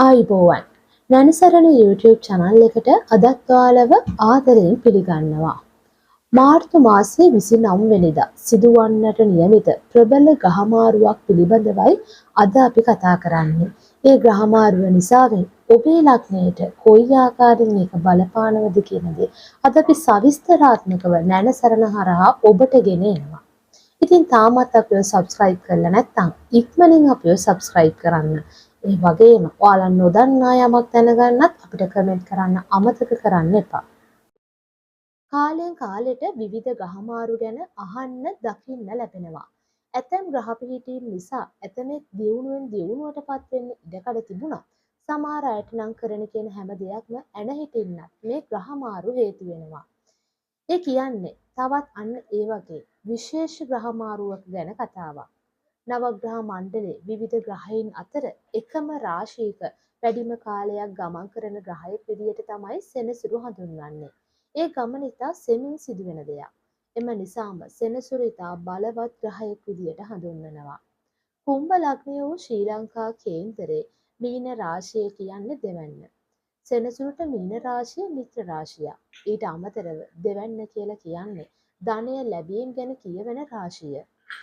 ආයුබෝවන් නැනසරණ YouTube channel එකට අදත් ඔයාලව ආදරයෙන් පිළිගන්නවා. මාර්තු මාසයේ 29 වෙනිදා සිදුවන්නට නියමිත ප්‍රබල ග්‍රහමාරුවක් පිළිබඳවයි අද අපි කතා කරන්නේ. ඒ ග්‍රහමාරුව නිසාවෙන් ඔබේ ලග්නයට කොයි ආකාරයෙන් ඒක බලපානවද කියන දේ අද අපි සවිස්තරාත්මකව නැනසරණ හරහා ඔබට ගෙන එනවා. ඉතින් තාමත් අපිව subscribe කරලා නැත්නම් ඉක්මනින් අපිව subscribe කරන්න. ඒ වගේම ඔයාලා නොදන්නා යමක් දැනගන්නත් අපිට කමෙන්ට් කරන්න අමතක කරන්න එපා. කාලයෙන් කාලෙට විවිධ ග්‍රහමාරු ගැන අහන්න දකින්න ලැබෙනවා. ඇතැම් ග්‍රහ පිහිටීම් නිසා ඇතමෙක් දියුණුවෙන් දියුණුවටපත් වෙන්න ඉඩකඩ තිබුණා. සමහර අයට නම් කරන කියන හැම දෙයක්ම ඇන හිටින්නත් මේ ග්‍රහමාරු හේතු වෙනවා. ඒ කියන්නේ තවත් අන්න ඒ වගේ විශේෂ ග්‍රහමාරුවක් ගැන කතාවක්. නවග්‍රහ මණ්ඩලයේ විවිධ ග්‍රහයන් අතර එකම රාශියක වැඩිම කාලයක් ගමන් කරන ග්‍රහයෙක් විදිහට තමයි සෙනසුරු හඳුන්වන්නේ. ඒ ගමන ඉතා සෙමින් සිදුවෙන දෙයක්. එම නිසාම සෙනසුරු ඉතා බලවත් ග්‍රහයෙක් විදිහට හඳුන්වනවා. කුම්භ ලග්නය වූ ශ්‍රී ලංකා කේන්දරේ මීන රාශිය කියන්නේ දෙවැන්න. සෙනසුරුට මීන රාශිය මිත්‍ර රාශියක්. ඊට අමතරව දෙවැන්න කියලා කියන්නේ ධනය ලැබීම ගැන කියවෙන රාශිය.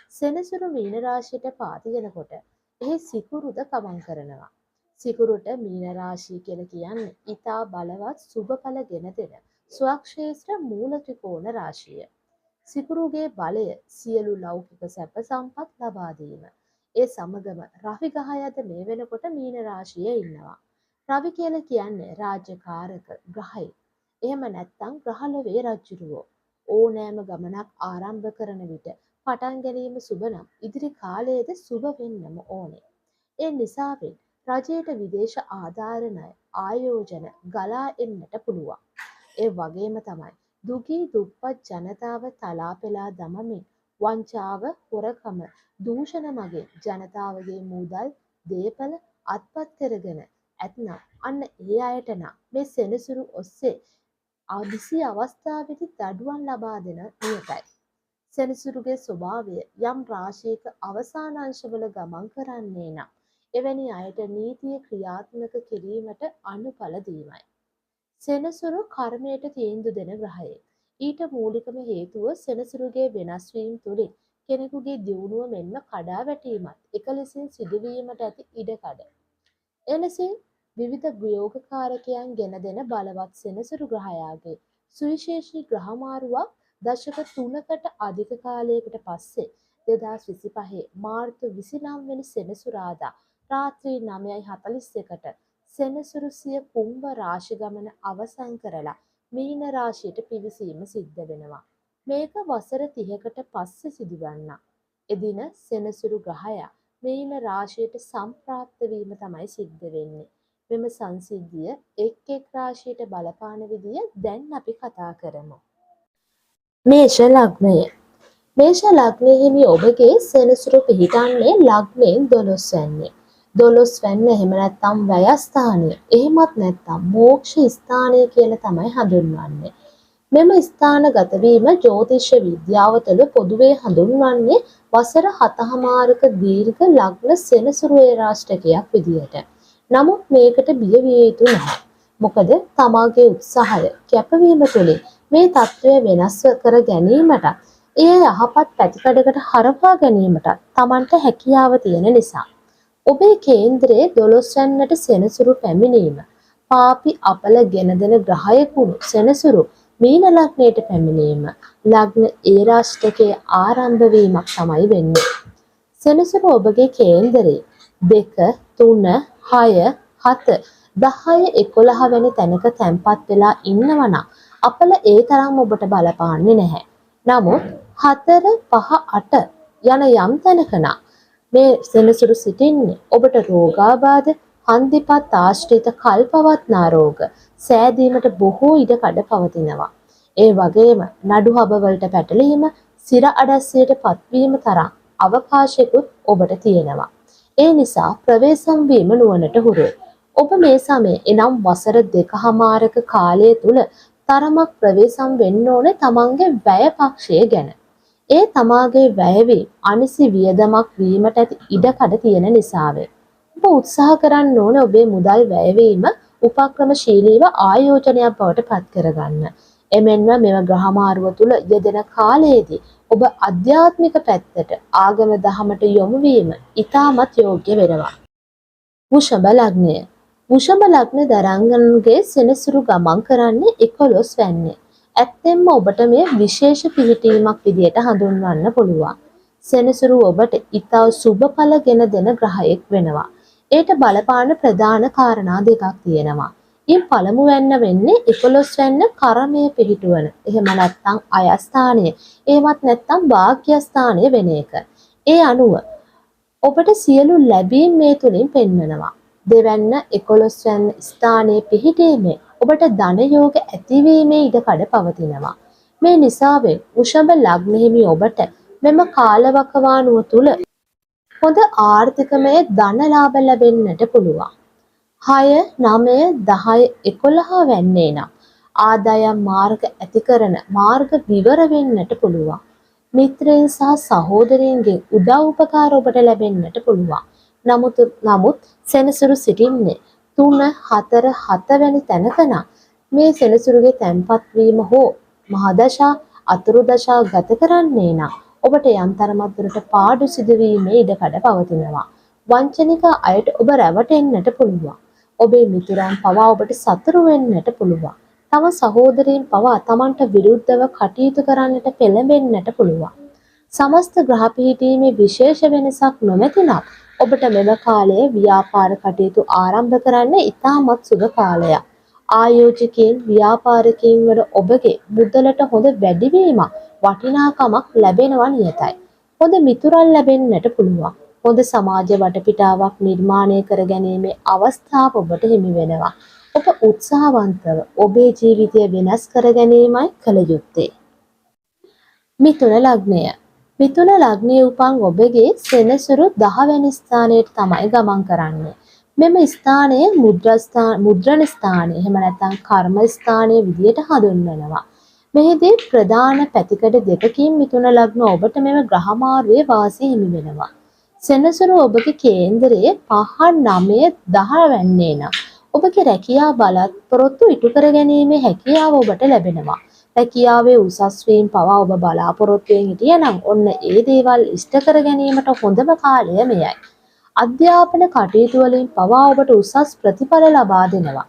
සෙනසුරු මීන රාශියට පාතිගෙනකොට එහි සිකුරුද ගමන් කරනවා. සිකුරුට මීන රාශිය කියලා කියන්නේ ඊතා බලවත් සුබඵල ගෙන දෙන ස්වක්ෂේත්‍ර මූල ත්‍රිකෝණ රාශිය. සිකුරුගේ බලය සියලු ලෞකික සැප සම්පත් ලබා දීම. ඒ සමගම රවි ග්‍රහයද මේ වෙනකොට මීන රාශියේ ඉන්නවා. රවි කියලා කියන්නේ රාජ්‍යකාරක ග්‍රහයෙක්. එහෙම නැත්නම් ග්‍රහලෝකයේ රජුරෝ. ඕනෑම ගමනක් ආරම්භ කරන විට පටන් ගැනීම සුබ නම් ඉදිරි කාලයේද සුබ වෙන්නම ඕනේ. ඒ නිසාවෙන් රජයට විදේශ ආධාර ණය ආයෝජන ගලා එන්නට පුළුවන්. ඒ වගේම තමයි දුගී දුප්පත් ජනතාව තලා පෙලා දමමින් වංචාව, හොරකම, දූෂණ මගින් ජනතාවගේ මුදල්, දේපල අත්පත් කරගෙන ඇතනම් අන්න ඒ අයට නම් මේ සෙනසුරු ඔස්සේ අදිසි අවස්ථාවේදී දඩුවම් ලබා දෙන නියතයි. සෙනසුරුගේ ස්වභාවය යම් රාශියක අවසාන අංශවල ගමන් කරන්නේ නම් එවැනි අයට නීතිය ක්‍රියාත්මක කිරීමට අනුඵල දීමයි. සෙනසුරු කර්මයට තීන්දුව දෙන ග්‍රහයෙක්. ඊට මූලිකම හේතුව සෙනසුරුගේ වෙනස් වීම තුළින් කෙනෙකුගේ දියුණුව මෙන්ම කඩා වැටීමත් එක ලෙසින් සිදුවීමට ඇති ඉඩකඩ. එලෙසින් විවිධ යෝගකාරකයන් ගෙන දෙන බලවත් සෙනසුරු ග්‍රහයාගේ සුවිශේෂී ග්‍රහමාරුවක් දශක 3කට අධික කාලයකට පස්සේ 2025 මාර්තු 29 වෙනි සෙනසුරාදා රාත්‍රී 9:41ට සෙනසුරු සිය කුම්භ රාශි ගමන අවසන් කරලා මීන රාශියට පිවිසීම සිද්ධ වෙනවා. මේක වසර 30කට පස්සේ සිදුවන්නා. එදින සෙනසුරු ග්‍රහයා මීන රාශියට සම්ප්‍රාප්ත වීම තමයි සිද්ධ වෙන්නේ. මෙම සංසිද්ධිය එක් රාශියට බලපාන විදිය දැන් අපි කතා කරමු. මේෂ ලග්නය. මේෂ ලග්නයෙහි ඔබගේ සෙනසුරු පිහිටන්නේ ලග්නයෙන් 12 වැන්නේ. 12 වැන්න එහෙම නැත්නම් ව්‍යයස්ථානය. එහෙමත් නැත්නම් මෝක්ෂ ස්ථානය කියලා තමයි හඳුන්වන්නේ. මෙම ස්ථානගත වීම ජ්‍යොතිෂ විද්‍යාව තුළ පොදුවේ හඳුන්වන්නේ වසර 7මාරක දීර්ඝ ලග්න සෙනසුරු ඒරාෂ්ටකයක් විදියට. නමුත් මේකට බිය විය යුතු නැහැ. මොකද තමාගේ උත්සාහය කැපවීම තුළින් මේ තත්ත්වය වෙනස් කර ගැනීමට එය යහපත් පැතිකඩකට හරවා ගැනීමට තමන්ට හැකියාව තියෙන නිසා. ඔබේ කේන්ද්‍රයේ 12 වැන්නට සෙනසුරු පැමිණීම පාපි අපල ගෙන දෙන ග්‍රහයෙකුණු සෙනසුරු මීන ලග්නයට පැමිණීම ලග්න ඒරාෂ්ටකයේ ආරම්භ වීමක් තමයි වෙන්නේ. සෙනසුරු ඔබගේ කේන්දරේ 2, 3, 6, 7, 10, 11 වැනි තැනක තැන්පත් වෙලා ඉන්නවනම් අපල ඒ තරම් ඔබට බලපාන්නේ නැහැ. නමුත් 4, 5, 8 යන යම් තැනක නම් මේ සෙනසුරු සිටින්නේ ඔබට රෝගාබාධ, හන්දිපත් ආශ්‍රිත කල්පවත්නා රෝග, සෑදීමට බොහෝ ඉඩ කඩ පවතිනවා. ඒ වගේම නඩු හබවලට පැටලීම, සිර අඩස්සියට පත්වීම තරම් අවකාශයකුත් ඔබට තියෙනවා. ඒ නිසා ප්‍රවේශම් වීම නුවණට හුරුයි. ඔබ මේ සමයේ එනම් වසර 2මාරක කාලය තුල තරමක් ප්‍රවේශම් වෙන්න ඕනේ තමන්ගේ වැය පක්ෂය ගැන. ඒ තමාගේ වැයවීම අනිසි වියදමක් වීමට ඇති ඉඩකඩ තියෙන නිසාවේ. ඔබ උත්සාහ කරන්න ඕනේ ඔබේ මුදල් වැයවීම උපක්‍රමශීලීව ආයෝජනයක් බවට පත් කරගන්න. එමෙන්ම මෙම ග්‍රහමාරුව තුළ යෙදෙන කාලයේදී ඔබ අධ්‍යාත්මික පැත්තට ආගම දහමට යොමු වීම ඉතාමත් යෝග්‍ය වෙනවා. වෘෂභ ලග්නය. වෘෂභ ලග්න දරංගනගේ සෙනසුරු ගමන් කරන්නේ 11 වැන්නේ. ඇත්තෙන්ම ඔබට මේ විශේෂ පිහිටීමක් විදියට හඳුන්වන්න පුළුවන්. සෙනසුරු ඔබට ඉතා සුබඵල ගෙන දෙන ග්‍රහයෙක් වෙනවා. ඒට බලපාන ප්‍රධාන කාරණා දෙකක් තියෙනවා. ඉන් පළමු වැන්න වෙන්නේ 11 වැන්න කර්මය පිහිටුවන. එහෙම නැත්නම් අයස්ථානය. එහෙමත් නැත්නම් වාග්යස්ථානය වෙන එක. ඒ අනුව ඔබට සියලු ලැබීම් මේ තුලින් පෙන්වනවා. දෙවැන්න 11 වැන්න ස්ථානයේ පිහිටීමේ ඔබට ධන යෝග ඇතිවීමේ ඉඩකඩ පවතිනවා. මේ නිසාවෙන් වෘෂභ ලග්න හිමි ඔබට මෙම කාලවකවානුව තුල හොඳ ආර්ථිකමය ධන ලාභ ලැබෙන්නට පුළුවන්. 6, 9, 10, 11 වැන්නේ නම් ආදායම් මාර්ග ඇති කරන මාර්ග විවර වෙන්නට පුළුවන්. මිත්‍රයන් සහ සහෝදරයන්ගේ උදව් උපකාර ඔබට ලැබෙන්නට පුළුවන්. නමුත් සෙනසුරු සිටින්නේ 3, 4, 7 වැනි තැනක නම් මේ සෙනසුරුගේ තැන්පත් වීම හෝ මහදශා අතුරු දශා ගත කරන්නේ නම් ඔබට යම් තරමක් දුරට පාඩු සිදුවීමේ ඉඩකඩ පවතිනවා. වංචනික අයට ඔබ රැවටෙන්නට පුළුවන්. ඔබේ මිතුරන් පවා ඔබට සතුරු වෙන්නට පුළුවන්. තම සහෝදරයන් පවා තමන්ට විරුද්ධව කටයුතු කරන්නට පෙළඹෙන්නට පුළුවන්. සමස්ත ග්‍රහ පිහිටීමේ විශේෂ වෙනසක් නොමැතිනම් ඔබට මෙම කාලයේ ව්‍යාපාර කටයුතු ආරම්භ කරන්න ඉතාමත් සුබ කාලයක්. ආයෝජකයන් ව්‍යාපාරිකයන් වල ඔබගේ මුදලට හොඳ වැඩිවීමක් වටිනාකමක් ලැබෙනවා නියතයි. හොඳ මිතුරන් ලැබෙන්නට පුළුවන්. හොඳ සමාජ වටපිටාවක් නිර්මාණය කර ගැනීමේ අවස්ථාව ඔබට හිමි වෙනවා. ඔබ උත්සාහවන්තව ඔබේ ජීවිතය වෙනස් කර ගැනීමයි කළ යුත්තේ. මිථුන ලග්නය. මිථුන ලග්නයේ උපන් ඔබගේ සෙනසුරු 10 වැනි ස්ථානයට තමයි ගමන් කරන්නේ. මෙම ස්ථානය මුද්‍රණ ස්ථානය එහෙම නැත්නම් කර්ම ස්ථානය විදියට හඳුන්වනවා. මෙහිදී ප්‍රධාන පැතිකඩ දෙකකින් මිථුන ලග්න ඔබට මෙම ග්‍රහමාරුවේ වාසය හිමි වෙනවා. සෙනසුරු ඔබගේ කේන්දරයේ 5, 9, 10 වැන්නේ නම් ඔබගේ රැකියාව බලාපොරොත්තු ඉටු කර ගැනීමේ හැකියාව ඔබට ලැබෙනවා. රැකියාවේ උසස් වීම පවා ඔබ බලාපොරොත්තු වෙමින් හිටියනම් ඔන්න ඒ දේවල් ඉෂ්ට කර ගැනීමට හොඳම කාලය මෙයයි. අධ්‍යාපන කටයුතු වලින් පවා ඔබට උසස් ප්‍රතිඵල ලබා දෙනවා.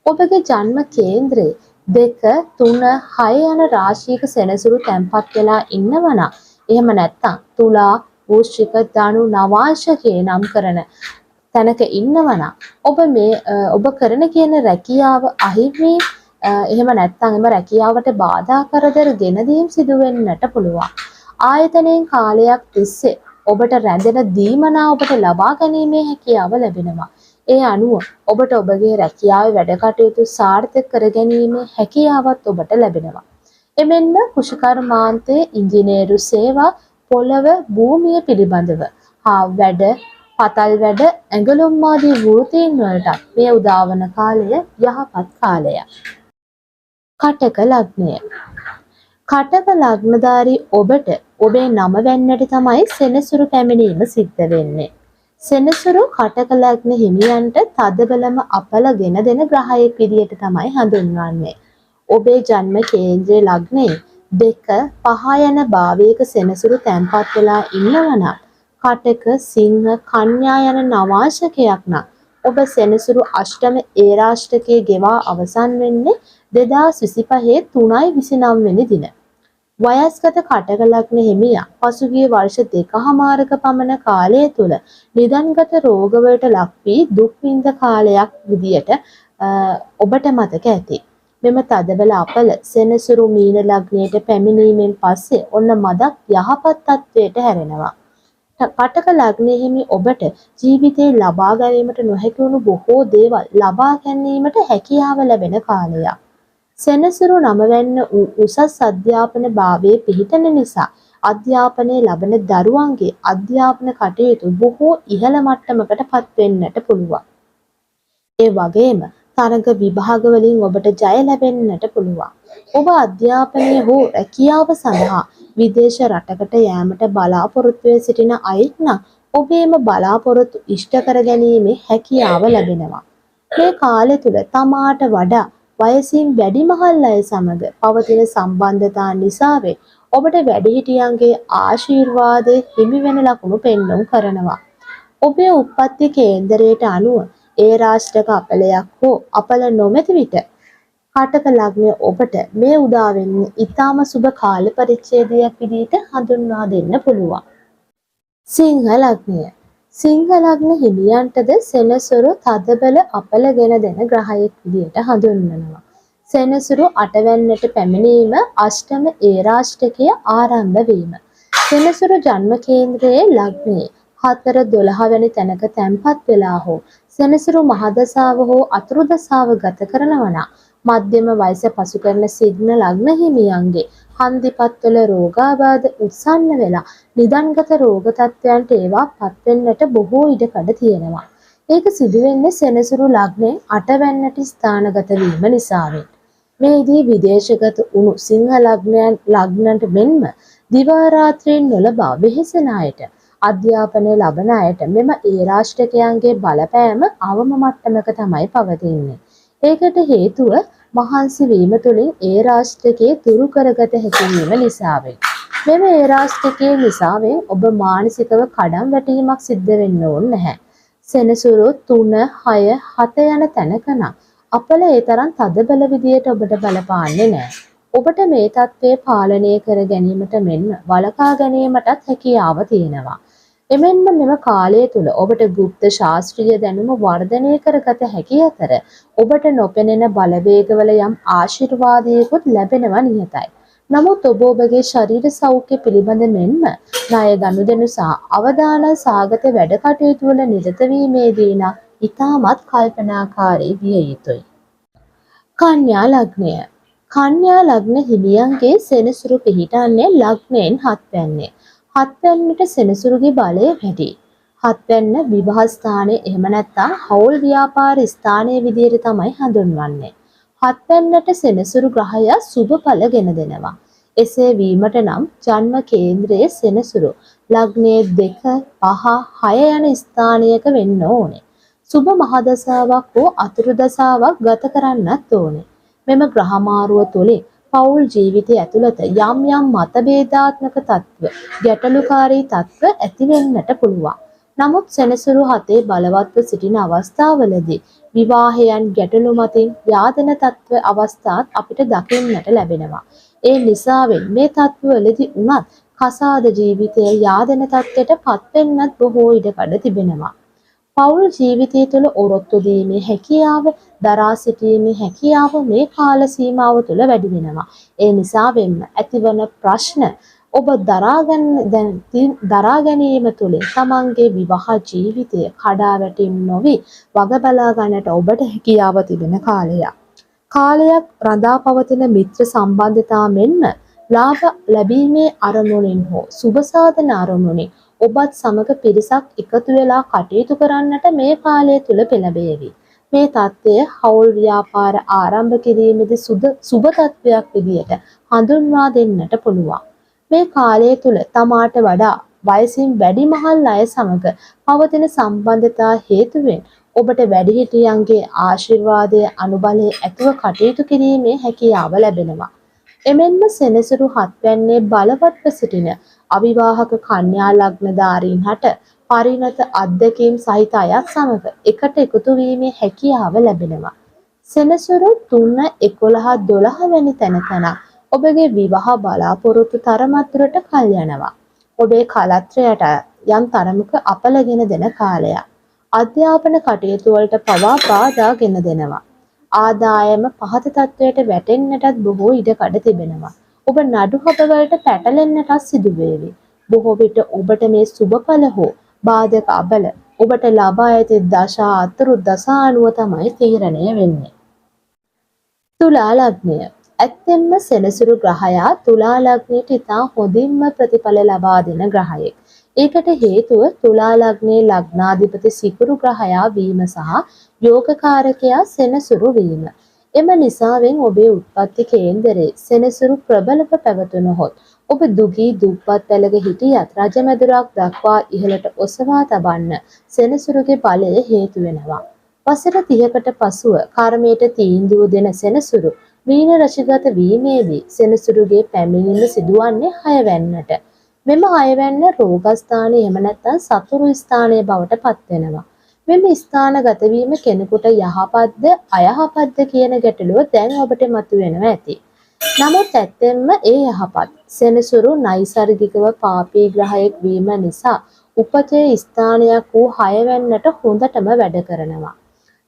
ඔබගේ ජන්ම කේන්ද්‍රයේ 2, 3, 6 යන රාශියක සෙනසුරු තැන්පත් වෙලා ඉන්නවනම් එහෙම නැත්නම් තුලා වෘශ්චික ධනු නවාංශකේ නම් කරන තැනක ඉන්නවනම් ඔබ කරන කියන රැකියාව අහිමි එහෙම නැත්නම් එම රැකියාවට බාධා කරදර ගෙන දීම් සිදු වෙන්නට පුළුවන්. ආයතනයෙන් කාලයක් තිස්සේ ඔබට රැඳෙන දීමනා ඔබට ලබා ගැනීමේ හැකියාව ලැබෙනවා. ඒ අනුව ඔබට ඔබගේ රැකියාවේ වැඩ කටයුතු සාර්ථක කර ගැනීමේ හැකියාවත් ඔබට ලැබෙනවා. එමෙන්ම කුෂිකර්මාන්තයේ ඉංජිනේරු සේවා පොළව භූමිය පිළිබඳව වැඩ පතල් වැඩ ඇඟලුම් ආදී වෘත්තීන් වලට මේ උදාවන කාලය යහපත් කාලයක්. කටක ලග්නය. කටක ලග්නධාරී ඔබට ඔබේ නම වැන්නට තමයි සෙනසුරු පැමිණීම සිද්ධ වෙන්නේ. සෙනසුරු කටක ලග්න හිමියන්ට තදබලම අපල ගෙන දෙන ග්‍රහයෙක් විදියට තමයි හඳුන්වන්නේ. ඔබේ ජන්ම කේන්ද්‍රයේ ලග්නයේ 2, 5 යන භාවයක සෙනසුරු තැන්පත් වෙලා ඉන්නවනම් කටක, සිංහ, කන්‍යා යන නවාංශකයක් නම් ඔබ සෙනසුරු අෂ්ටම ඒරාෂ්ටකයේ ගෙවා අවසන් වෙන්නේ 2025 3/29 වෙනි දින. වයස්ගත කටක ලග්න හිමියා පසුගිය වර්ෂ 2කමාරක පමණ කාලය තුල නිදන්ගත රෝගවලට ලක් වී දුක් විඳ කාලයක් විදියට ඔබට මතක ඇති. මෙම තදබල අපල සෙනසුරු මීන ලග්නයට පැමිණීමෙන් පස්සේ ඔන්න මදක් යහපත් තත්වයට හැරෙනවා. කටක ලග්නයේ හිමි ඔබට ජීවිතේ ලබා ගැනීමට නොහැකි වුණු බොහෝ දේවල් ලබා ගැනීමට හැකියාව ලැබෙන කාලයක්. සෙනසුරු නම වැන්න උසස් අධ්‍යාපන භාවයේ පිහිටන නිසා අධ්‍යාපනයේ ලබන දරුවන්ගේ අධ්‍යාපන කටයුතු බොහෝ ඉහළ මට්ටමකට පත් වෙන්නට පුළුවන්. ඒ වගේම තරඟ විභාග වලින් ඔබට ජය ලැබෙන්නට පුළුවන්. ඔබ අධ්‍යාපනය හෝ රැකියාව සඳහා විදේශ රටකට යෑමට බලාපොරොත්තු වෙ සිටින අයෙක් නම් ඔබේම බලාපොරොත්තු ඉෂ්ට කර ගැනීමේ හැකියාව ලැබෙනවා. මේ කාලය තුල තමාට වඩා වයසින් වැඩිමහල් අය සමග පවතින සම්බන්ධතා නිසාවෙන් ඔබට වැඩිහිටියන්ගේ ආශිර්වාදය හිමි වෙන ලකුණු පෙන්නුම් කරනවා. ඔබේ උප්පත්ති කේන්දරයට අනුව ඒ රාශියක අපලයක් හෝ අපල නොමැති විට කාටක ලග්නය ඔබට මේ උදා වෙන්නේ ඊටාම සුබ කාල පරිච්ඡේදයක් විදිහට හඳුන්වා දෙන්න පුළුවන්. සිංහ ලග්නය. සිංහ ලග්න හිමියන්ටද සෙනසුරු තදබල අපලගෙන දෙන ග්‍රහයෙක් විදිහට හඳුන්වනවා. සෙනසුරු අටවැන්නට පැමිණීම අෂ්ටම ඒරාෂ්ටකයේ ආරම්භ වීම. සෙනසුරු ජන්ම කේන්ද්‍රයේ ලග්නයේ 4-12 වැනි තැනක තැන්පත් වෙලා හෝ සෙනසුරු මහදසාව හෝ අතුරුදසාව ගත කරනවා නම් මධ්‍යම වයස පසු කරන සිග්න ලග්න හිමියන්ගේ හන්දිපත්වල රෝගාබාධ උත්සන්න වෙලා නිදන්ගත රෝග තත්ත්වයන්ට ඒවා පත්වෙන්නට බොහෝ ඉඩකඩ තියෙනවා. ඒක සිදුවෙන්නේ සෙනසුරු ලග්නයෙන් අටවැන්නට ස්ථානගත වීම නිසාවෙන්. මේදී විදේශගත වුණු සිංහ ලග්නන්ට මෙන්ම දිවා රාත්‍රියෙන් නොලබා වෙහෙසෙන අයට අධ්‍යාපනය ලබන අයට මෙම ඒරාෂ්ටකයන්ගේ බලපෑම අවම මට්ටමක තමයි පවතින්නේ. ඒකට හේතුව මහන්සි වීම තුළින් ඒරාෂ්ටකයේ දුරු කරගත හැකි වීම නිසාවෙන්. මෙම ඒරාෂ්ටකයේ නිසාවෙන් ඔබ මානසිකව කඩම් වැටීමක් සිද්ධ වෙන්න ඕනේ නැහැ. සෙනසුරු 3, 6, 7 යන තැනක නම් අපල ඒ තරම් තදබල විදියට ඔබට බලපාන්නේ නැහැ. ඔබට මේ தත්ත්වය පාලනය කර ගැනීමට මෙන්ම වළකා ගැනීමටත් හැකියාව තියෙනවා. එමෙන්ම මෙම කාලය තුල ඔබට গুপ্ত ශාස්ත්‍රීය දැනුම වර්ධනය කරගත හැකි අතර ඔබට නොපෙනෙන බලවේගවල යම් ආශිර්වාදයකුත් ලැබෙනවා නියතයි. නමුත් ඔබගේ ශරීර සෞඛ්‍ය පිළිබඳ මෙන්ම ණය ගනුදෙනු සහ අවදානම් සාගත වැඩ කටයුතු වල නිරත වීමේදී නම් ඉතාමත් කල්පනාකාරී විය යුතුයි. කන්‍යා ලග්නය. කන්‍යා ලග්න හිමියන්ගේ සෙනසුරු පිහිටන්නේ ලග්නයෙන් හත්වැන්නේ. හත්වැන්නට සෙනසුරුගේ බලය වැඩි. හත්වැන්න විවාහ ස්ථානයේ එහෙම නැත්නම් හවුල් ව්‍යාපාර ස්ථානයේ විදිහට තමයි හඳුන්වන්නේ. හත්වැන්නට සෙනසුරු ග්‍රහය සුබ ඵල ගෙන දෙනවා. එසේ වීමට නම් ජන්ම කේන්ද්‍රයේ සෙනසුරු ලග්නයේ 2, 5, 6 යන ස්ථානයක වෙන්න ඕනේ. සුබ මහදසාවක් හෝ අතුරුදසාවක් ගත කරන්නත් ඕනේ. මෙම ග්‍රහමාරුව තුළින් පෞල් ජීවිතය ඇතුළත යම් යම් මතභේදාත්මක තත්ත්ව, ගැටලුකාරී තත්ත්ව ඇති වෙන්නට පුළුවන්. නමුත් සෙනසුරු 7 බලවත්ව සිටින අවස්ථාවලදී විවාහයන් ගැටලු මතින් යාදන තත්ත්ව අවස්ථාත් අපිට දකින්නට ලැබෙනවා. ඒ නිසාවෙන් මේ තත්ත්වවලදී උනත් කසාද ජීවිතය යාදන තත්ත්වයට පත්වෙන්නත් බොහෝ ඉඩකඩ තිබෙනවා. පෞල් ජීවිතය තුළ ඔරොත්තු දීමේ හැකියාව, දරා සිටීමේ හැකියාව මේ කාල සීමාව තුළ වැඩි වෙනවා. ඒ නිසාවෙන්ම ඇතිවන ප්‍රශ්න ඔබ දරා ගැනීම තුළින් තමන්ගේ විවාහ ජීවිතය කඩා වැටීම් නොවි වග බලා ගන්නට ඔබට හැකියාව තිබෙන කාලයක්. කාලයක් රඳා පවතින මිත්‍ර සම්බන්ධතා මෙන්ම ලාභ ලැබීමේ අරමුණින් හෝ සුබ සාධන අරමුණින් ඔබත් සමග පිරිසක් එකතු වෙලා කටයුතු කරන්නට මේ කාලය තුල පෙළඹෙවි. මේ தත්ත්වය හවුල් ව්‍යාපාර ආරම්භ කිරීමේදී සුබ තත්ත්වයක් විදියට හඳුන්වා දෙන්නට පුළුවන්. මේ කාලය තුල තමාට වඩා වයසින් වැඩිමහල් අය සමග පවතින සම්බන්ධතා හේතුවෙන් ඔබට වැඩිහිටියන්ගේ ආශිර්වාදය අනුබලය ඇතුව කටයුතු කිරීමේ හැකියාව ලැබෙනවා. එමෙන්ම සෙනසුරු හත්වැන්නේ බලවත්ව සිටින අවිවාහක කන්‍යා ලග්නධාරීන් හට පරිණත අත්දැකීම් සහිත අයත් සමග එකට එකතු වීමේ හැකියාව ලැබෙනවා. සෙනසුරු 3, 11, 12 වැනි තැනකන ඔබගේ විවාහ බලාපොරොත්තු තරමක් දුරට කල් යනවා. ඔබේ කලත්‍රයට යම් තරමක අපලගෙන දෙන කාලයක්. අධ්‍යාපන කටයුතු වලට පවා බාධා ගෙන දෙනවා. ආදායම පහත තත්වයට වැටෙන්නටත් බොහෝ ඉඩකඩ තිබෙනවා. ඔබ නඩු හබවලට පැටලෙන්නටත් සිදු වේවි. බොහෝ විට ඔබට මේ සුබඵල හෝ බාධක අබල ඔබට ලබා ඇති දශා අතුරු දසා අනුව තමයි තීරණය වෙන්නේ. තුලා ලග්නය. ඇත්තෙන්ම සෙනසුරු ග්‍රහයා තුලා ලග්නයට ඉතා හොඳින්ම ප්‍රතිඵල ලබා දෙන ග්‍රහයෙක්. ඒකට හේතුව තුලා ලග්නයේ ලග්නාධිපති සිකුරු ග්‍රහයා වීම සහ යෝගකාරකයා සෙනසුරු වීම. එම නිසාවෙන් ඔබේ උත්පත්ති කේන්දරයේ සෙනසුරු ප්‍රබලව පැවතුනහොත් ඔබ දුගී දුප්පත් පැලක හිටියත් රජමැදුරක් දක්වා ඉහළට ඔසවා තබන්න සෙනසුරුගේ බලය හේතු වෙනවා. වසර 30කට පසුව කර්මයට තීන්දුව දෙන සෙනසුරු මීන රශිගත වීමේදී සෙනසුරුගේ පැමිණීම සිදුවන්නේ 6 වැන්නට. මෙම 6 වැන්න රෝගස්ථානය එහෙම නැත්නම් සතුරු ස්ථානය බවට පත් වෙනවා. මෙම ස්ථානගත වීම කෙනෙකුට යහපත්ද අයහපත්ද කියන ගැටලුව දැන් ඔබට මතුවෙනවා ඇති. නමුත් ඇත්තෙන්ම ඒ යහපත්. සෙනසුරු නෛසර්ගිකව පාපී ග්‍රහයෙක් වීම නිසා උපතේ ස්ථානයක් වූ 6 වැන්නට හොඳටම වැඩ කරනවා.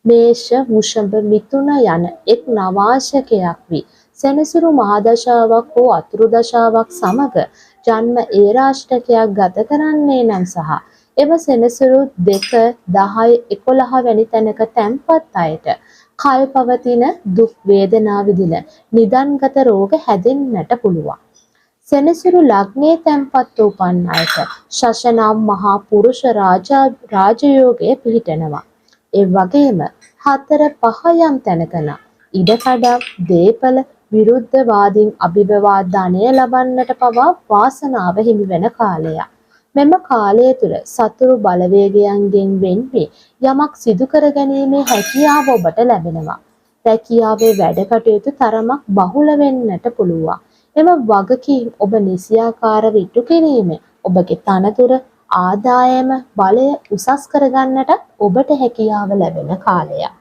මේෂ, වෘෂභ, මිථුන යන එක් නවාංශකයක් වී සෙනසුරු මහදශාවක් හෝ අතුරු දශාවක් සමග ජන්ම ඒරාෂ්ටකයක් ගත කරන්නේ නම් සහ එම සෙනසුරු 2, 10, 11 වැනි තැනක තැන්පත් අයට කල් පවතින දුක් වේදනා විඳින නිදන්ගත රෝග හැදෙන්නට පුළුවන්. සෙනසුරු ලග්නයේ තැන්පත් උපන් අයට ශෂනම් මහා පුරුෂ රාජයෝගයේ පිහිටනවා. ඒ වගේම 4, 5 යම් තැනකන ඉඩකඩම්, දේපල, විරුද්ධවාදීන් අභිබවා ධනය ලබන්නට පවා වාසනාව හිමි වෙන කාලයක්. මෙම කාලය තුළ සතුරු බලවේගයන්ගෙන් වෙන් වී යමක් සිදු කර ගැනීමේ හැකියාව ඔබට ලැබෙනවා. රැකියාවේ වැඩ කටයුතු තරමක් බහුල වෙන්නට පුළුවන්. එම වගකීම් ඔබ නිසියාකාරව ඉටු කිරීමෙන් ඔබගේ තනතුර, ආදායම, බලය උසස් කරගන්නට ඔබට හැකියාව ලැබෙන කාලයක්.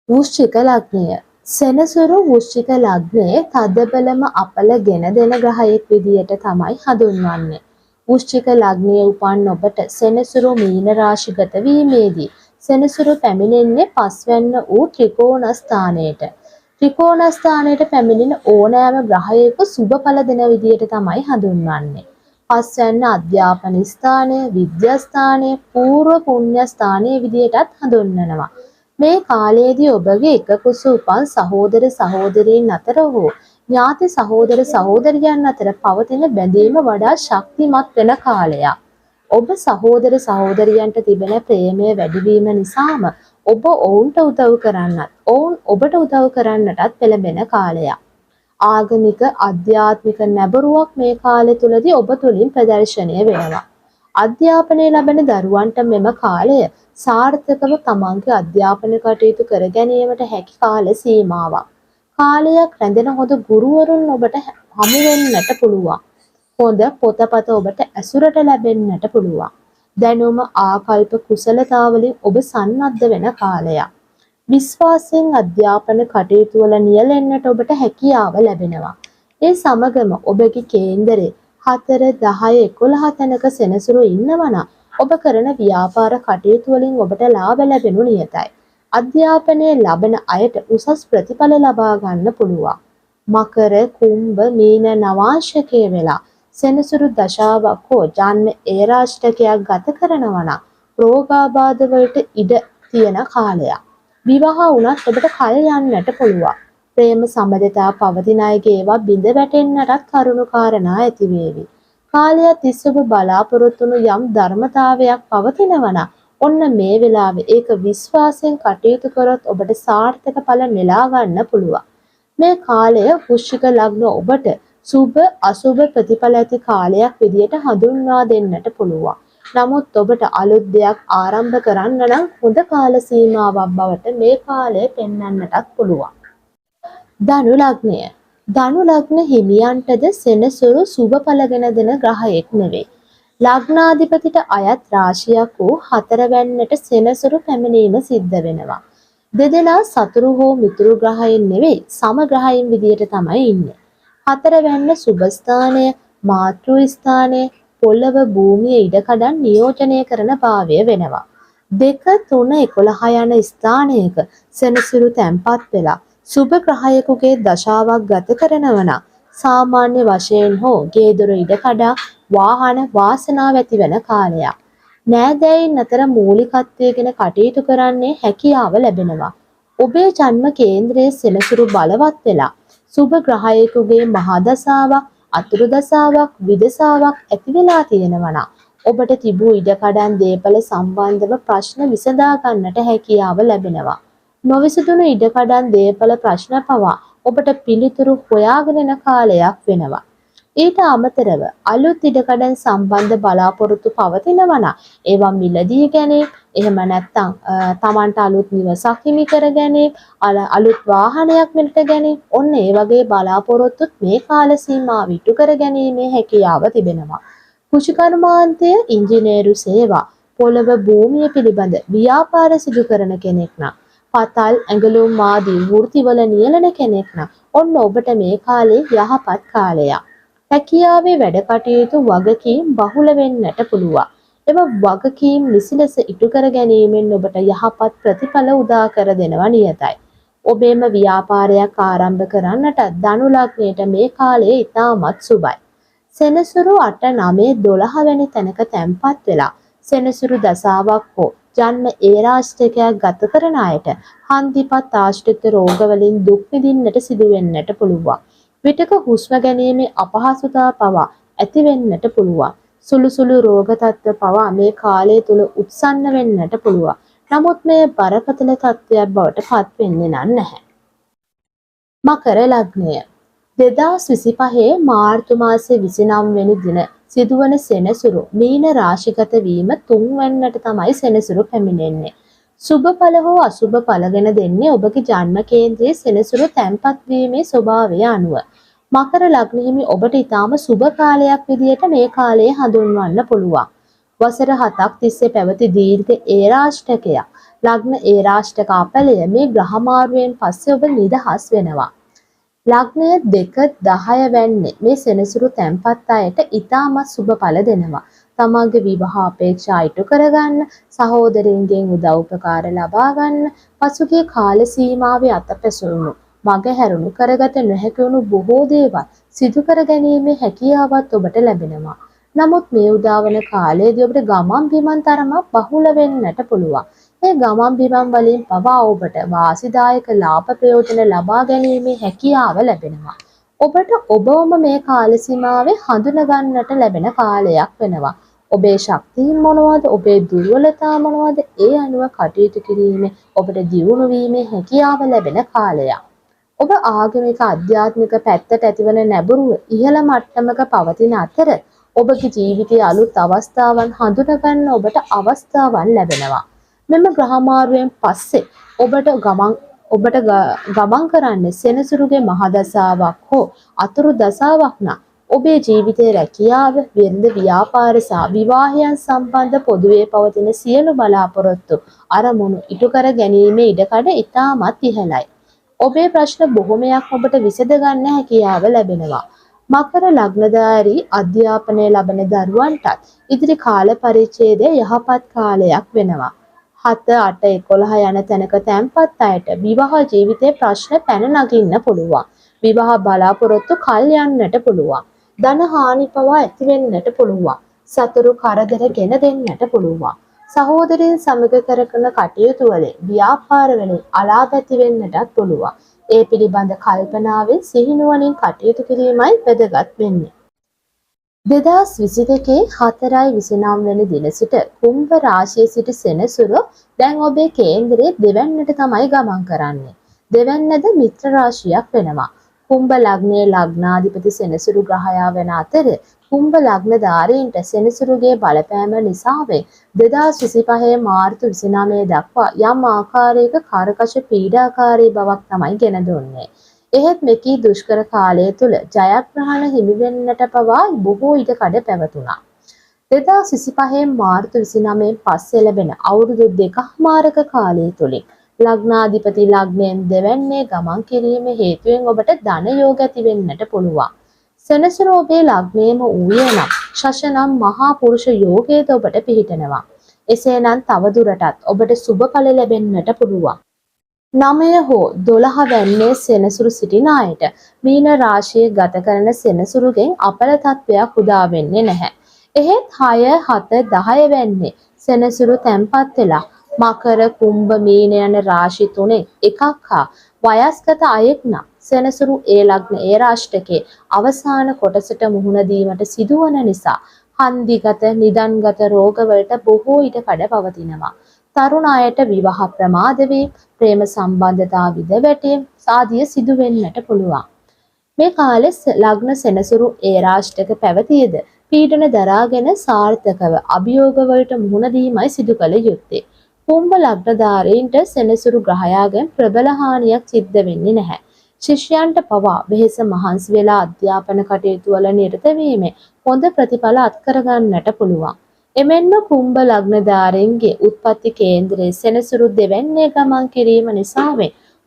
වෘශ්චික ලග්නය. සෙනසුරු වෘශ්චික ලග්නයේ තදබලම අපල ගෙන දෙන ග්‍රහයෙක් විදියට තමයි හඳුන්වන්නේ. වෘශ්චික ලග්නයේ උපන් ඔබට සෙනසුරු මීන රාශිගත වීමේදී සෙනසුරු පැමිණෙන්නේ පස්වැන්න වූ ත්‍රිකෝණ ස්ථානයට. ත්‍රිකෝණ ස්ථානයට පැමිණෙන ඕනෑම ග්‍රහයක සුබඵල දෙන විදියට තමයි හඳුන්වන්නේ. පස්වැන්න අධ්‍යාපන ස්ථානය, විද්‍යා ස්ථානය, පූර්ව පුණ්‍ය ස්ථානයේ විදියටත් හඳුන්වනවා. මේ කාලයේදී ඔබගේ එක කුස උපන් සහෝදර සහෝදරීන් අතර හෝ ඥාති සහෝදර සහෝදරියන් අතර පවතින බැඳීම වඩා ශක්තිමත් වෙන කාලයක්. ඔබ සහෝදර සහෝදරියන්ට තිබෙන ප්‍රේමය වැඩිවීම නිසාම ඔබ ඔවුන්ට උදව් කරන්නත්, ඔවුන් ඔබට උදව් කරන්නටත් පෙළඹෙන කාලයක්. ආගමික අධ්‍යාත්මික නැඹුරුවක් මේ කාලය තුලදී ඔබ තුලින් ප්‍රදර්ශනය වෙනවා. අධ්‍යාපනය ලබන දරුවන්ට මෙම කාලය සාර්ථකව තමන්ගේ අධ්‍යාපන කටයුතු කර ගැනීමට හැකි කාල සීමාවක්. කාලයක් රැඳෙන හොඳ ගුරුවරුන් ඔබට හමු වෙන්නට පුළුවන්. හොඳ පොතපත ඔබට ඇසුරට ලැබෙන්නට පුළුවන්. දැනුම, ආකල්ප, කුසලතාවලින් ඔබ සන්නද්ධ වෙන කාලයක්. විශ්වාසයෙන් අධ්‍යාපන කටයුතු වල නියැලෙන්නට ඔබට හැකියාව ලැබෙනවා. ඒ සමගම ඔබගේ කේන්දරේ 4, 10, 11 තැනක සෙනසුරු ඉන්නවනම් ඔබ කරන ව්‍යාපාර කටයුතු වලින් ඔබට ලාභ ලැබෙනු නියතයි. අධ්‍යාපනයේ ලබන අයට උසස් ප්‍රතිඵල ලබා ගන්න පුළුවන්. මකර, කුම්භ, මීන නවාංශකයේ වෙලා සෙනසුරු දශාවක් හෝ ජන්ම ඒරාෂ්ටකයක් ගත කරනවා නම් රෝගාබාධ වලට ඉඩ තියෙන කාලයක්. විවාහ වුණත් ඔබට කල් යන්නට පුළුවන්. ප්‍රේම සම්බන්ධතා පවතින අයගේ ඒවා බිඳ වැටෙන්නටත් කරුණු කාරණා ඇති වේවි. කාලයක් තිස්සේ ඔබ බලාපොරොත්තු වුණු යම් ධර්මතාවයක් පවතිනවා නම් ඔන්න මේ වෙලාවේ ඒක විශ්වාසයෙන් කටයුතු කරොත් ඔබට සාර්ථක ඵල නෙලා ගන්න පුළුවන්. මේ කාලය වෘශ්චික ලග්න ඔබට සුබ අසුබ ප්‍රතිඵල ඇති කාලයක් විදියට හඳුන්වා දෙන්නට පුළුවන්. නමුත් ඔබට අලුත් දෙයක් ආරම්භ කරන්න නම් හොඳ කාල සීමාවක් බවට මේ කාලය පෙන්වන්නටත් පුළුවන්. ධනු ලග්නය. ධනු ලග්න හිමියන්ටද සෙනසුරු සුබඵලගෙන දෙන ග්‍රහයෙක් නෙවෙයි. ලග්නාධිපතිට අයත් රාශියක් වූ 4 වැන්නට සෙනසුරු පැමිණීම සිද්ධ වෙනවා. දෙදෙනා සතුරු හෝ මිතුරු ග්‍රහයන් නෙවෙයි සම ග්‍රහයන් විදියට තමයි ඉන්නේ. 4 වැන්න සුබ ස්ථානය, මාතෘ ස්ථානය, පොළව භූමිය ඉඩකඩම් නියෝජනය කරන භාවය වෙනවා. 2, 3, 11 යන ස්ථානයක සෙනසුරු තැන්පත් වෙලා සුබ ග්‍රහයෙකුගේ දශාවක් ගත කරනවා නම් සාමාන්‍ය වශයෙන් හෝ ගේ දොර ඉඩකඩම් වාහන වාසනාව ඇති වෙන කාලයක්. නෑදෑයින් අතර මූලිකත්වයේගෙන කටයුතු කරන්නේ හැකියාව ලැබෙනවා. ඔබේ ජන්ම කේන්ද්‍රයේ සෙනසුරු බලවත් වෙලා සුබ ග්‍රහයෙකුගේ මහා දශාවක්, අතුරු දශාවක්, විදසාවක් ඇති වෙලා තියෙනවා නම් ඔබට තිබූ ඉඩකඩම් දේපල සම්බන්ධව ප්‍රශ්න විසඳා ගන්නට හැකියාව ලැබෙනවා. නොවිසඳුණු ඉඩකඩම් දේපල ප්‍රශ්න පවා ඔබට පිළිතුරු හොයාගෙන යන කාලයක් වෙනවා. ඊට අමතරව අලුත් ඉඩකඩම් සම්බන්ධ බලාපොරොත්තු පවතිනවා නම් ඒවා මිලදී ගැනීම, එහෙම නැත්නම් Tamanට අලුත් නිවසක් හිමි කර ගැනීම, අලුත් වාහනයක් මිලට ගැනීම, ඔන්න ඒ වගේ බලාපොරොත්තුත් මේ කාල සීමාව ඉටු කර ගැනීමේ හැකියාව තිබෙනවා. කෘෂිකර්මාන්තය, ඉංජිනේරු සේවා, පොළව භූමිය පිළිබඳ ව්‍යාපාර සිදු කරන කෙනෙක් නම්, පතල් ඇඟලුම් ආදී වෘත්තිවල නියැලෙන කෙනෙක් නම් ඔන්න ඔබට මේ කාලේ යහපත් කාලයක්. හැකියාවේ වැඩ කටයුතු වගකීම් බහුල වෙන්නට පුළුවන්. එම වගකීම් නිසි ලෙස ඉටු කර ගැනීමෙන් ඔබට යහපත් ප්‍රතිඵල උදා කර දෙනවා නියතයි. ඔබේම ව්‍යාපාරයක් ආරම්භ කරන්නට ධනු ලග්නයට මේ කාලය ඉතාමත් සුබයි. සෙනසුරු 8, 9, 12 වැනි තැනක තැන්පත් වෙලා සෙනසුරු දසාවක් හෝ ජන්ම ඒරාෂ්ටකයක් ගත කරන අයට හන්දිපත් ආශ්‍රිත රෝගවලින් දුක් විඳින්නට සිදු වෙන්නට පුළුවන්. විටක හුස්ම ගැනීමේ අපහසුතා පවා ඇති වෙන්නට පුළුවන්. සුළු සුළු රෝග තත්ත්ව පවා මේ කාලය තුල උත්සන්න වෙන්නට පුළුවන්. නමුත් මේ බරපතල තත්ත්වයක් බවට පත් වෙන්නේ නැහැ. මකර ලග්නය 2025 මාර්තු මාසයේ 29 වෙනි දින සිදුවන සෙනසුරු මීන රාශිගත වීම 3 වෙනිට තමයි සෙනසුරු පැමිණෙන්නේ. සුබ ඵල හෝ අසුබ ඵල ගැන දෙන්නේ ඔබගේ ජන්ම කේන්ද්‍රයේ සෙනසුරු තැන්පත් වීමේ ස්වභාවය අනුව. මකර ලග්න හිමි ඔබට ඊටාම සුබ කාලයක් විදියට මේ කාලය හඳුන්වන්න පුළුවන්. වසර 7ක් තිස්සේ පැවති දීර්ඝ ඒරාෂ්ටකයක් ලග්න ඒරාෂ්ටක අපලය මේ ග්‍රහමාරුවෙන් පස්සේ ඔබ නිදහස් වෙනවා. ලග්නය 2, 10 වැන්නේ මේ සෙනසුරු තැන්පත් අයට ඉතාමත් සුබ ඵල දෙනවා. තමන්ගේ විවාහ අපේක්ෂා ඉටු කරගන්න, සහෝදරයන්ගෙන් උදව් උපකාර ලබා ගන්න, පසුගිය කාල සීමාවේ අතපැසුණු, මගහැරුණු කරගත නොහැකි වුණු බොහෝ දේවල් සිදු කර ගැනීමේ හැකියාවත් ඔබට ලැබෙනවා. නමුත් මේ උදාවන කාලයේදී ඔබට ගමන් බිමන් තරමක් බහුල වෙන්නට පුළුවන්. මේ ගමන් බිමන් වලින් පවා ඔබට වාසිදායක ලාභ ප්‍රයෝජන ලබා ගැනීමේ හැකියාව ලැබෙනවා. ඔබට ඔබවම මේ කාල සීමාවේ හඳුනා ගන්නට ලැබෙන කාලයක් වෙනවා. ඔබේ ශක්තියින් මොනවද? ඔබේ දුර්වලතා මොනවද? ඒ අනුව කටයුතු කිරීමේ ඔබට දියුණු වීමේ හැකියාව ලැබෙන කාලයක්. ඔබ ආගමික අධ්‍යාත්මික පැත්තට ඇතිවන නැඹුරුව ඉහළ මට්ටමක පවතින අතර ඔබගේ ජීවිතයේ අලුත් අවස්ථාවන් හඳුනා ගන්න ඔබට අවස්ථාවන් ලැබෙනවා. මෙම ග්‍රහමාරුවෙන් පස්සේ ඔබට ගමන් කරන්නේ සෙනසුරුගේ මහදසාවක් හෝ අතුරු දසාවක් නම් ඔබේ ජීවිතයේ රැකියාව, වෙළඳ ව්‍යාපාර සහ විවාහයන් සම්බන්ධ පොදුවේ පවතින සියලු බලාපොරොත්තු අරමුණු ඉටු කර ගැනීමේ ඉඩකඩ ඉතාමත් ඉහළයි. ඔබේ ප්‍රශ්න බොහොමයක් ඔබට විසඳ ගන්න හැකියාව ලැබෙනවා. මකර ලග්නධාරී අධ්‍යාපනය ලබන දරුවන්ටත් ඉදිරි කාල පරිච්ඡේදය යහපත් කාලයක් වෙනවා. 7, 8, 11 යන තැනක තැන්පත් අයට විවාහ ජීවිතයේ ප්‍රශ්න පැන නගින්න පුළුවන්. විවාහ බලාපොරොත්තු කල් යන්නට පුළුවන්. ධන හානි පවා ඇති වෙන්නට පුළුවන්. සතුරු කරදර ගෙන දෙන්නට පුළුවන්. සහෝදරයන් සමග කරන කටයුතු වලින් ව්‍යාපාර වලින් අලාභ ඇති වෙන්නටත් පුළුවන්. ඒ පිළිබඳ කල්පනාවෙන් සිහිනුවණින් කටයුතු කිරීමයි වැදගත් වෙන්නේ. 2022 4/29 වෙනි දින සිට කුම්භ රාශියේ සිට සෙනසුරු දැන් ඔබේ කේන්දරයේ දෙවැන්නට තමයි ගමන් කරන්නේ. දෙවැන්නද මිත්‍ර රාශියක් වෙනවා. කුම්භ ලග්නයේ ලග්නාධිපති සෙනසුරු ග්‍රහයා වෙන අතර කුම්භ ලග්නධාරීන්ට සෙනසුරුගේ බලපෑම නිසාවෙන් 2025 මාර්තු 29 දක්වා යම් ආකාරයක කරකශ පීඩාකාරී බවක් තමයි ගෙන දුන්නේ. එහෙත් මෙකී දුෂ්කර කාලය තුල ජයග්‍රහණ හිමි වෙන්නට පවා බොහෝ ඉඩකඩ පැවතුණා. 2025 මාර්තු 29 පස්සේ ලැබෙන අවුරුදු දෙකමාරක කාලය තුලින් ලග්නාධිපති ලග්නයෙන් දෙවැන්නේ ගමන් කිරීම හේතුවෙන් ඔබට ධන යෝග ඇති වෙන්නට පුළුවන්. සෙනසුරු ඔබේ ලග්නයේම ඌයේ නම් ශෂනම් මහා පුරුෂ යෝගයේද ඔබට පිහිටනවා. එසේනම් තවදුරටත් ඔබට සුබ ඵල ලැබෙන්නට පුළුවන්. 9 හෝ 12 වැන්නේ සෙනසුරු සිටින අයට මීන රාශියේ ගත කරන සෙනසුරුගෙන් අපල තත්වයක් උදා වෙන්නේ නැහැ. එහෙත් 6, 7, 10 වැන්නේ සෙනසුරු තැන්පත් වෙලා මකර, කුම්භ, මීන යන රාශි තුනෙන් එකක් හා වයස්ගත අයෙක් නම් සෙනසුරු ඒ ලග්න ඒ රාශියේ අවසාන කොටසට මුහුණ දීමට සිදුවන නිසා හන්දිගත, නිදන්ගත රෝගවලට බොහෝ ඉඩකඩ පවතිනවා. තරුණ අයට විවාහ ප්‍රමාද වීම, ප්‍රේම සම්බන්ධතා විද වැටීම් ආදිය සිදු වෙන්නට පුළුවන්. මේ කාලේ ලග්න සෙනසුරු ඒ රාශියක පැවතියද පීඩන දරාගෙන සාර්ථකව අභියෝග වලට මුහුණ දීමයි සිදු කළ යුත්තේ. කුම්භ ලග්නධාරීන්ට සෙනසුරු ග්‍රහයාගෙන් ප්‍රබල හානියක් සිද්ධ වෙන්නේ නැහැ. ශිෂ්‍යයන්ට පවා වෙහෙස මහන්සි වෙලා අධ්‍යාපන කටයුතු වල නිරත වීමෙන් හොඳ ප්‍රතිඵල අත්කර ගන්නට පුළුවන්. එමෙන්ම කුම්භ ලග්නධාරීන්ගේ උත්පත්ති කේන්දරයේ සෙනසුරු දෙවැන්නේ ගමන් කිරීම නිසා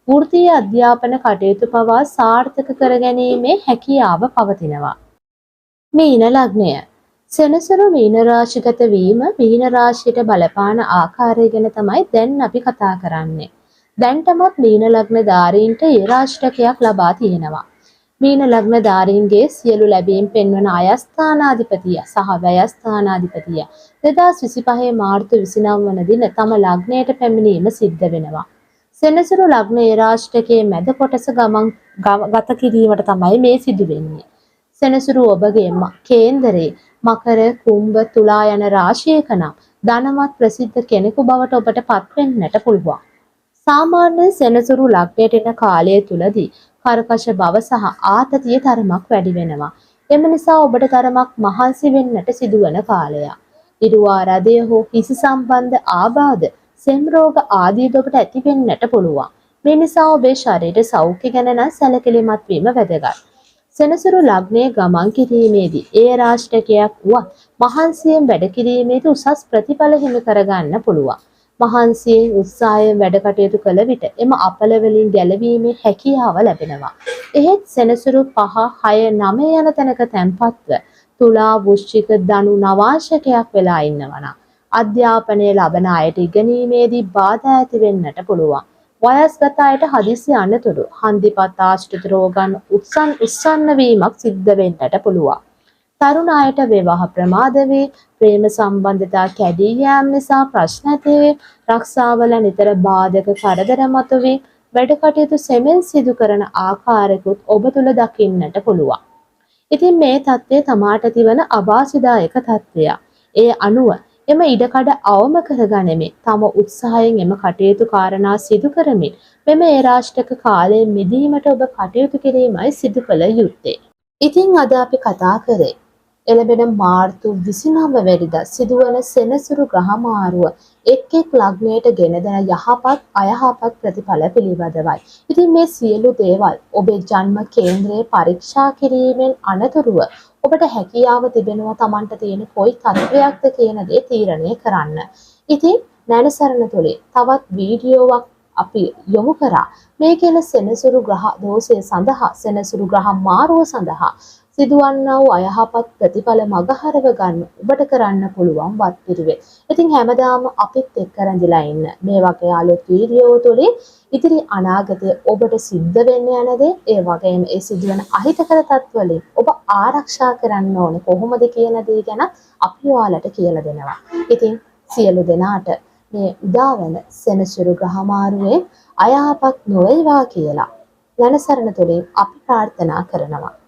වෘත්තීය අධ්‍යාපන කටයුතු පවා සාර්ථක කර ගැනීමේ හැකියාව පවතිනවා. මීන ලග්නය සෙනසුරු මීන රාශිගත වීම මීන රාශියට බලපාන ආකාරය ගැන තමයි දැන් අපි කතා කරන්නේ. දැන්ටමත් මීන ලග්නධාරීන්ට ඒ රාශිටකයක් ලබා තියෙනවා. මීන ලග්නධාරීන්ගේ සියලු ලැබීම් පෙන්වන අයස්ථානාධිපතිය සහ ව්‍යයස්ථානාධිපතිය 2025 මාර්තු 29 වන දින තම ලග්නයට පැමිණීම සිද්ධ වෙනවා. සෙනසුරු ලග්න ඒ රාශිටකයේ මැද කොටස ගත කිරීමට තමයි මේ සිදු වෙන්නේ. සෙනසුරු ඔබගේ කේන්දරේ මකර කුම්භ තුලා යන රාශියක නම් ධනවත් ප්‍රසිද්ධ කෙනෙකු බවට ඔබට පත්වෙන්නට පුළුවන්. සාමාන්‍ය සෙනසුරු ලග්නයට එන කාලය තුලදී කර්කශ බව සහ ආතතිය තරමක් වැඩි වෙනවා. එම නිසා ඔබට තරමක් මහන්සි වෙන්නට සිදුවන කාලයක්. ඉරුවාරදය හෝ හිස සම්බන්ධ ආබාධ සෙම් රෝග ආදී ඔබට ඇති වෙන්නට පුළුවන්. මේ නිසා ඔබේ ශරීර සෞඛ්‍ය ගැන නම් සැලකිලිමත් වීම වැදගත්. සෙනසුරු ලග්නයේ ගමන් කිරීමේදී ඒ රාශිටකයක් වුවත් මහන්සියෙන් වැඩ කිරීමේදී උසස් ප්‍රතිඵල හිමි කරගන්න පුළුවන්. මහන්සියෙන් උත්සාහයෙන් වැඩ කටයුතු කළ විට එම අපල වලින් ගැලවීමේ හැකියාව ලැබෙනවා. එහෙත් සෙනසුරු 5, 6, 9 යන තැනක තැන්පත්ව තුලා වෘශ්චික ධනු නවාංශකයක් වෙලා ඉන්නවා නම් අධ්‍යාපනය ලබන අයට ඉගෙනීමේදී බාධා ඇති වෙන්නට පුළුවන්. වයස්ගත අයට හදිසි අනතුරු, හන්දිපත් ආශ්‍රිත රෝගන් උත්සන්න වීමක් සිද්ධ වෙන්නට පුළුවන්. තරුණ අයට විවාහ ප්‍රමාද වේ, ප්‍රේම සම්බන්ධතා කැඩී යාම නිසා ප්‍රශ්න ඇති වේ, රක්ෂාවල නිතර බාධක කරදර මතුවේ, වැඩ කටයුතු සෙමෙන් සිදු කරන ආකාරයකුත් ඔබ තුල දකින්නට පුළුවන්. ඉතින් මේ தත්ත්වය තමාට තිබෙන අවාසිදායක தත්ත්වයක්. ඒ අනුව එම ඉඩකඩ අවම කරගනිමින් තම උත්සාහයෙන් එම කටයුතු කාරණා සිදු කරමින් මෙම ඒ රාශිටක කාලයේ මිදීමට ඔබ කටයුතු කිරීමයි සිදු කළ යුත්තේ. ඉතින් අද අපි කතා කරේ එළඹෙන මාර්තු 29 වෙනිදා සිදුවන සෙනසුරු ග්‍රහමාරුව එක් ලග්නයට ගෙන දෙන යහපත් අයහපත් ප්‍රතිඵල පිළිබඳවයි. ඉතින් මේ සියලු දේවල් ඔබේ ජන්ම කේන්ද්‍රයේ පරීක්ෂා කිරීමෙන් අනතුරුව ඔබට හැකියාව තිබෙනවා Tamanට තියෙන කොයි තත්වයක්ද කියන දේ තීරණය කරන්න. ඉතින් නැනසරණ තුලේ තවත් වීඩියෝවක් අපි යොමු කරා මේ කියන සෙනසුරු ග්‍රහ දෝෂය සඳහා සෙනසුරු ග්‍රහ මාරුව සඳහා සිදුවන්නා වූ අයහපත් ප්‍රතිඵල මගහරව ගන්න ඔබට කරන්න පුළුවන් වත්පිළිවෙල. ඉතින් හැමදාම අපිත් එක්ක රැඳිලා ඉන්න. මේ වගේ අලුත් වීඩියෝ තුලින් ඉදිරි අනාගතයේ ඔබට සිද්ධ වෙන්න යන දේ, ඒ වගේම ඒ සිදුවන අහිතකර තත්ත්වවලින් ඔබ ආරක්ෂා කරන්න ඕනේ කොහොමද කියන දේ ගැන අපි ඔයාලට කියලා දෙනවා. ඉතින් සියලු දෙනාට මේ උදාවන සෙනසුරු ග්‍රහමාරුවේ අයහපත් නොවේවා කියලා නැනසරණ තුලින් අපි ප්‍රාර්ථනා කරනවා.